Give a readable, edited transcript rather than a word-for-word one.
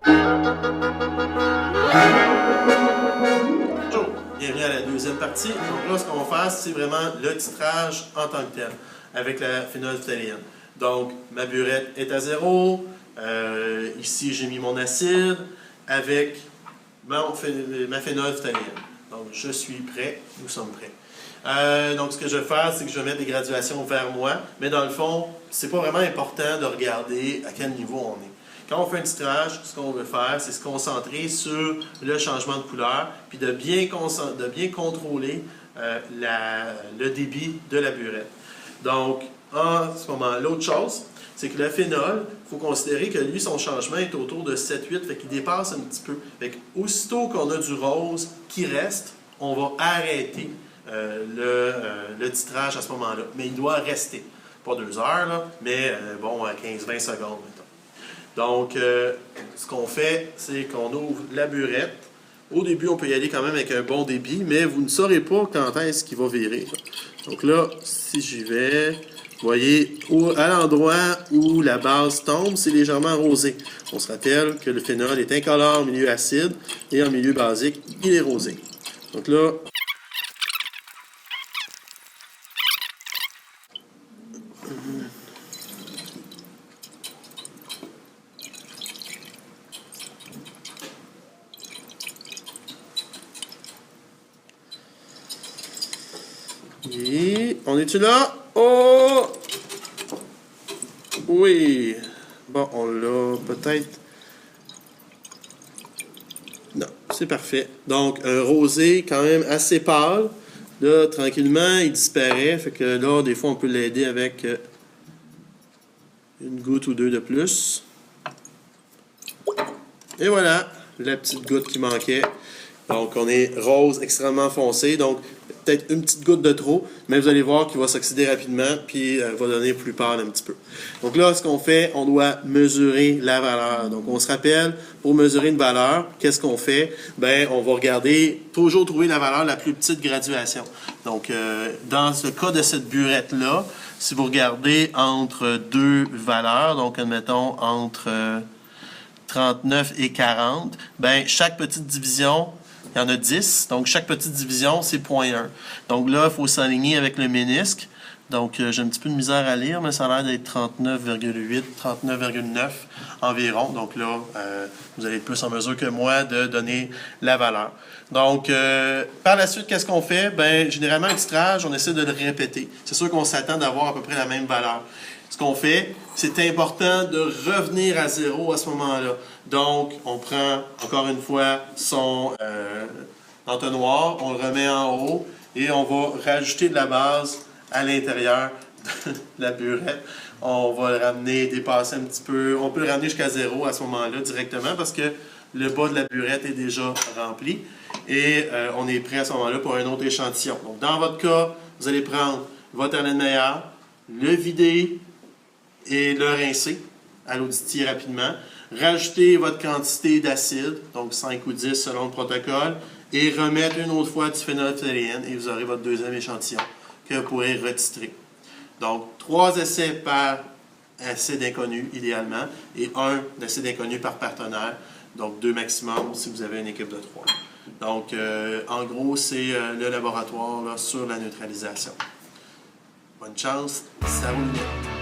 Bonjour, bienvenue à la deuxième partie. Donc là, ce qu'on va faire, c'est vraiment le titrage en tant que tel, avec la phénolphtaléine. Donc, ma burette est à 0. Ici, j'ai mis mon acide avec ma phénolphtaléine. Donc, je suis prêt, nous sommes prêts. Donc, ce que je vais faire, c'est que je vais mettre des graduations vers moi, mais dans le fond, c'est pas vraiment important de regarder à quel niveau on est. Quand on fait un titrage, ce qu'on veut faire, c'est se concentrer sur le changement de couleur, puis de bien contrôler le débit de la burette. Donc, en ce moment, l'autre chose, c'est que le phénol, il faut considérer que lui, son changement est autour de 7-8, fait qu'il dépasse un petit peu. Fait qu'aussitôt qu'on a du rose qui reste, on va arrêter le titrage à ce moment-là. Mais il doit rester. Pas 2 heures, là, mais bon, à 15-20 secondes, mettons. Donc, ce qu'on fait, c'est qu'on ouvre la burette. Au début, on peut y aller quand même avec un bon débit, mais vous ne saurez pas quand est-ce qu'il va virer. Donc là, si j'y vais, vous voyez, à l'endroit où la base tombe, c'est légèrement rosé. On se rappelle que le phénol est incolore en milieu acide et en milieu basique, il est rosé. Donc là, et on est-tu là? Oh! Oui. Bon, on l'a peut-être. Non, c'est parfait. Donc, un rosé quand même assez pâle. Là, tranquillement, il disparaît. Fait que là, des fois, on peut l'aider avec une goutte ou deux de plus. Et voilà, la petite goutte qui manquait. Donc, on est rose extrêmement foncé. Donc, peut-être une petite goutte de trop, mais vous allez voir qu'il va s'oxyder rapidement, puis va donner plus pâle un petit peu. Donc là, ce qu'on fait, on doit mesurer la valeur. Donc, on se rappelle, pour mesurer une valeur, qu'est-ce qu'on fait? Ben, on va regarder, toujours trouver la valeur la plus petite graduation. Donc, dans ce cas de cette burette-là, si vous regardez entre deux valeurs, donc admettons entre 39 et 40, ben, chaque petite division, il y en a 10, donc chaque petite division, c'est 0.1. Donc là, il faut s'aligner avec le ménisque. Donc, j'ai un petit peu de misère à lire, mais ça a l'air d'être 39,8, 39,9 environ. Donc là, vous allez être plus en mesure que moi de donner la valeur. Donc, par la suite, qu'est-ce qu'on fait? Ben, généralement, un titrage, on essaie de le répéter. C'est sûr qu'on s'attend d'avoir à peu près la même valeur. Ce qu'on fait, c'est important de revenir à 0 à ce moment-là. Donc, on prend, encore une fois, son entonnoir, on le remet en haut et on va rajouter de la base à l'intérieur de la burette. On va le ramener, dépasser un petit peu. On peut le ramener jusqu'à 0 à ce moment-là directement parce que le bas de la burette est déjà rempli. Et on est prêt à ce moment-là pour un autre échantillon. Donc, dans votre cas, vous allez prendre votre Erlenmeyer, le vider et le rincer à l'eau distillée rapidement. Rajoutez votre quantité d'acide, donc 5 ou 10 selon le protocole, et remettre une autre fois du phénolphtaléine et vous aurez votre deuxième échantillon que vous pourrez retitrer. Donc, 3 essais par acide inconnu, idéalement, et 1 d'acide inconnu par partenaire, donc 2 maximum si vous avez une équipe de 3. Donc, en gros, c'est le laboratoire là, sur la neutralisation. Bonne chance, ça roule bien.